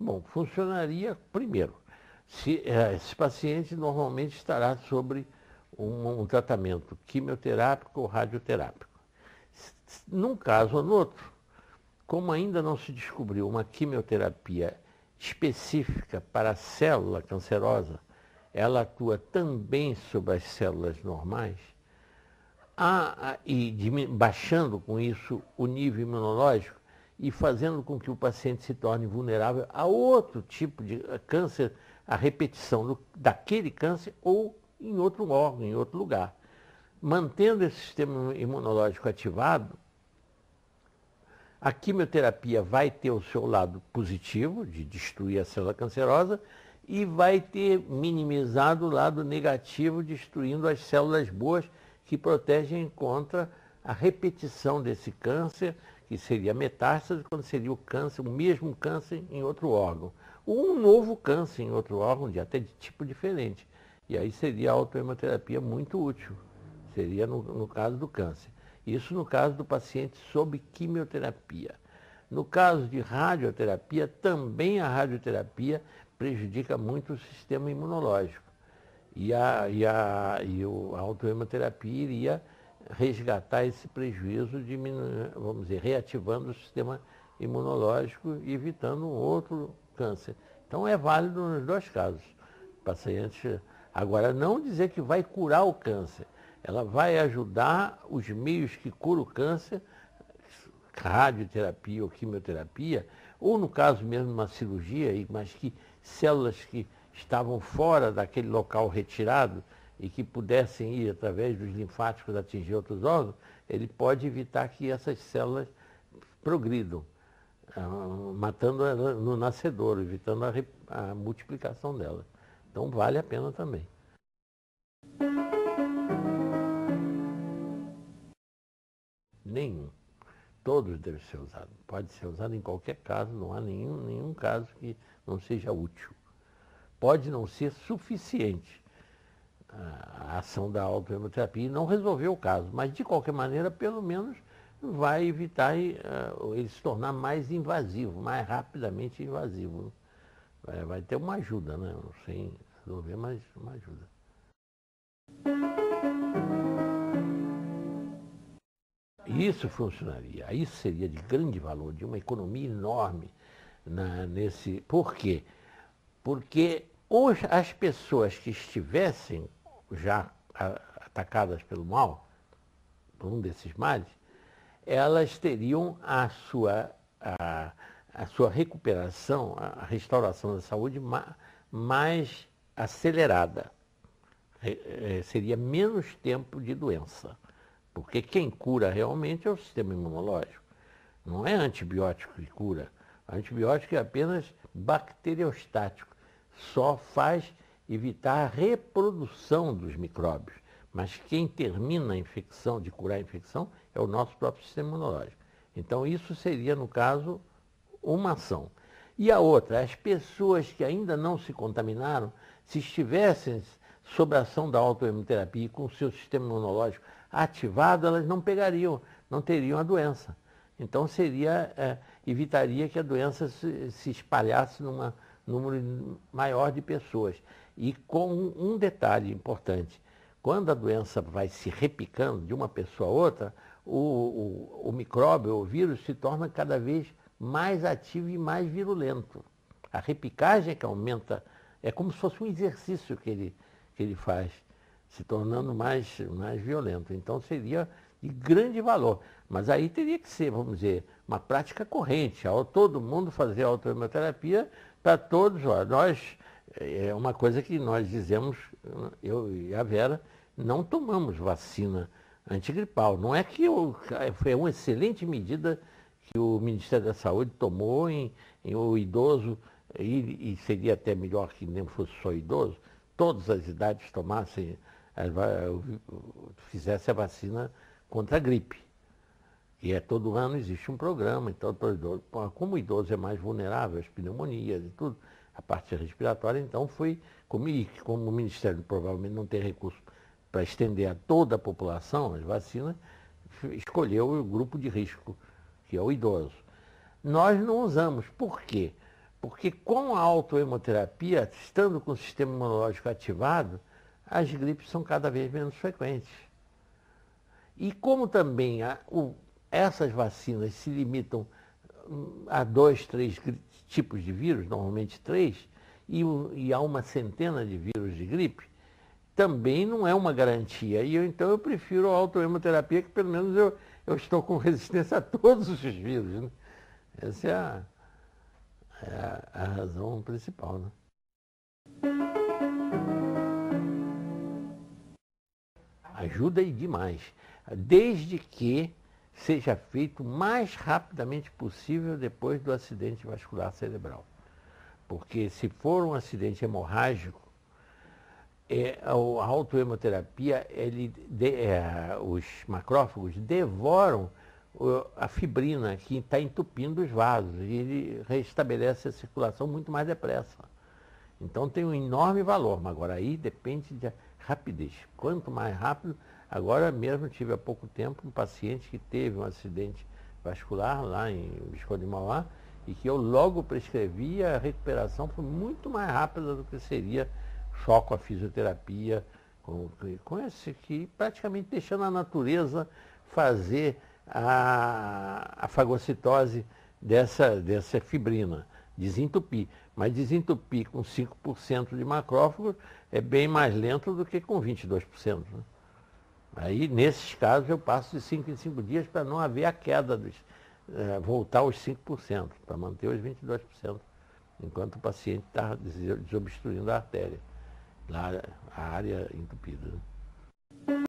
Bom, funcionaria primeiro. Esse paciente normalmente estará sobre um tratamento quimioterápico ou radioterápico. Num caso ou no outro, como ainda não se descobriu uma quimioterapia específica para a célula cancerosa, ela atua também sobre as células normais, baixando com isso o nível imunológico e fazendo com que o paciente se torne vulnerável a outro tipo de câncer, a repetição daquele câncer ou em outro órgão, em outro lugar. Mantendo esse sistema imunológico ativado, a quimioterapia vai ter o seu lado positivo, de destruir a célula cancerosa, e vai ter minimizado o lado negativo, destruindo as células boas que protegem contra a repetição desse câncer, que seria metástase, quando seria o câncer, o mesmo câncer em outro órgão. Ou um novo câncer em outro órgão, até de tipo diferente. E aí seria a autohemoterapia muito útil. Seria no caso do câncer. Isso no caso do paciente sob quimioterapia. No caso de radioterapia, também a radioterapia prejudica muito o sistema imunológico. E a autohemoterapia iria resgatar esse prejuízo, vamos dizer, reativando o sistema imunológico e evitando um outro câncer. Então é válido nos dois casos. Paciente, agora, não dizer que vai curar o câncer. Ela vai ajudar os meios que curam o câncer, radioterapia ou quimioterapia, ou no caso mesmo de uma cirurgia, mas que células que estavam fora daquele local retirado e que pudessem ir através dos linfáticos atingir outros órgãos, ele pode evitar que essas células progridam, matando ela no nascedouro, evitando a multiplicação dela. Então vale a pena também. Nenhum. Todos devem ser usados. Pode ser usado em qualquer caso, não há nenhum caso que não seja útil. Pode não ser suficiente a ação da autohemoterapia e não resolver o caso, mas de qualquer maneira, pelo menos, vai evitar ele se tornar mais invasivo, mais rapidamente invasivo. Vai ter uma ajuda, né? Sem resolver, mas uma ajuda. Isso funcionaria, isso seria de grande valor, de uma economia enorme nesse. Por quê? Porque as pessoas que estivessem já atacadas pelo mal, por um desses males, elas teriam a sua recuperação, a restauração da saúde mais acelerada. Seria menos tempo de doença. Porque quem cura realmente é o sistema imunológico. Não é antibiótico que cura. Antibiótico é apenas bacteriostático. Só faz evitar a reprodução dos micróbios. Mas quem termina a infecção, de curar a infecção, é o nosso próprio sistema imunológico. Então isso seria, no caso, uma ação. E a outra, as pessoas que ainda não se contaminaram, se estivessem sob a ação da autoimunoterapia e com o seu sistema imunológico ativado, elas não pegariam, não teriam a doença. Então evitaria que a doença se espalhasse num número maior de pessoas. E com um detalhe importante, quando a doença vai se repicando de uma pessoa a outra, o micróbio, o vírus, se torna cada vez mais ativo e mais virulento. A repicagem que aumenta, é como se fosse um exercício que ele faz, se tornando mais violento. Então seria de grande valor. Mas aí teria que ser, vamos dizer, uma prática corrente, todo mundo fazer autoimunoterapia para todos. É uma coisa que nós dizemos, eu e a Vera, não tomamos vacina antigripal. Não é que foi uma excelente medida que o Ministério da Saúde tomou em o idoso, e seria até melhor que nem fosse só idoso, todas as idades tomassem, fizesse a vacina contra a gripe. E todo ano existe um programa, então como o idoso é mais vulnerável às pneumonias e tudo, a parte respiratória, então como o Ministério provavelmente não tem recurso para estender a toda a população as vacinas, escolheu o grupo de risco, que é o idoso. Nós não usamos. Por quê? Porque com a autohemoterapia, estando com o sistema imunológico ativado, as gripes são cada vez menos frequentes. E como também essas vacinas se limitam a 2, 3 tipos de vírus, normalmente 3, e há uma centena de vírus de gripe, também não é uma garantia. Então eu prefiro a autohemoterapia, que pelo menos eu estou com resistência a todos os vírus. Né? Essa é a razão principal. Né? Ajuda e demais, desde que seja feito o mais rapidamente possível depois do acidente vascular cerebral. Porque se for um acidente hemorrágico, a autohemoterapia, os macrófagos devoram a fibrina que está entupindo os vasos e ele restabelece a circulação muito mais depressa. Então tem um enorme valor, mas agora aí depende de rapidez. Quanto mais rápido, agora mesmo tive há pouco tempo um paciente que teve um acidente vascular lá em Visconde de Mauá e que eu logo prescrevi, a recuperação foi muito mais rápida do que seria só com a fisioterapia, com esse que praticamente deixando a natureza fazer a fagocitose dessa fibrina, desentupir. Mas desentupir com 5% de macrófagos é bem mais lento do que com 22%. Né? Aí, nesses casos, eu passo de 5 em 5 dias para não haver a queda, voltar aos 5%, para manter os 22%, enquanto o paciente está desobstruindo a artéria, lá a área entupida. Né?